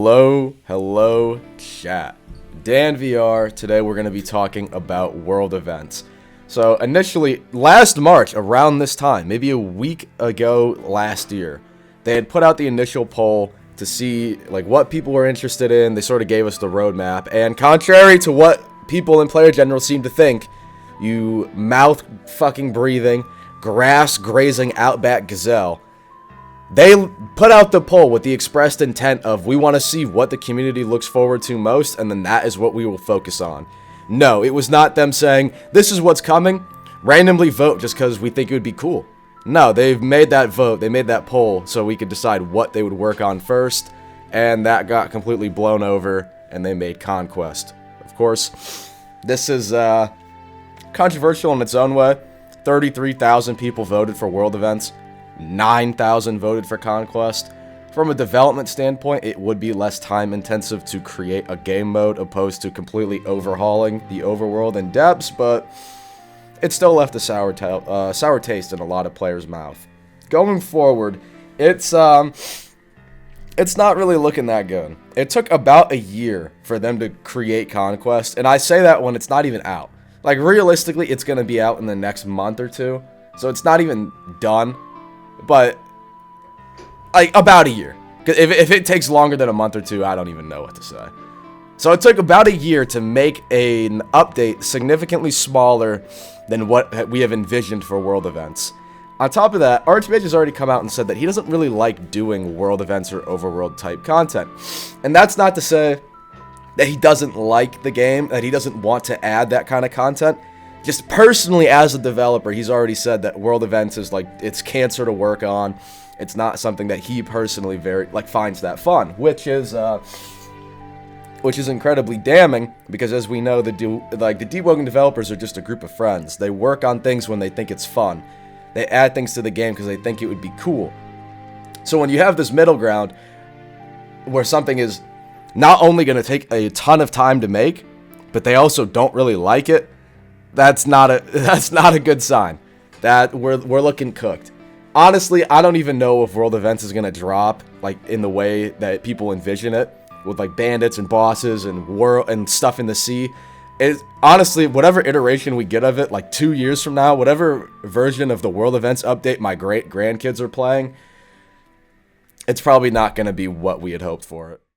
Hello, chat. Dan VR. Today we're going to be talking about world events. So initially, last March, around this time, maybe a week ago last year, they had put out the initial poll to see like what people were interested in. They sort of gave us the roadmap, and contrary to what people in Player General seem to think, you mouth fucking breathing, grass grazing outback gazelle, they put out the poll with the expressed intent of, we want to see what the community looks forward to most, and then that is what we will focus on. No, it was not them saying, this is what's coming, randomly vote just because we think it would be cool. No, they've made that vote, they made that poll so we could decide what they would work on first, and that got completely blown over, and they made Conquest. Of course, this is controversial in its own way. 33,000 people voted for world events. 9,000 voted for Conquest. From a development standpoint, it would be less time intensive to create a game mode opposed to completely overhauling the overworld and depths, but it still left a sour taste in a lot of players' mouth. Going forward, it's not really looking that good. It took about a year for them to create Conquest, and I say that when it's not even out. Like, realistically, it's going to be out in the next month or two, so it's not even done. But, like, about a year. If it takes longer than a month or two, I don't even know what to say. So it took about a year to make an update significantly smaller than what we have envisioned for world events. On top of that, Archmage has already come out and said that he doesn't really like doing world events or overworld type content. And that's not to say that he doesn't like the game, that he doesn't want to add that kind of content. Just personally, as a developer, he's already said that world events is like, it's cancer to work on. It's not something that he personally finds that fun, which is incredibly damning, because as we know, the Deepwoken developers are just a group of friends. They work on things when they think it's fun. They add things to the game because they think it would be cool. So when you have this middle ground where something is not only going to take a ton of time to make, but they also don't really like it, that's not a good sign. That we're looking cooked. Honestly, I don't even know if world events is gonna drop like in the way that people envision it, with like bandits and bosses and stuff in the sea. Honestly, whatever iteration we get of it, like 2 years from now, whatever version of the world events update my great grandkids are playing, it's probably not gonna be what we had hoped for it.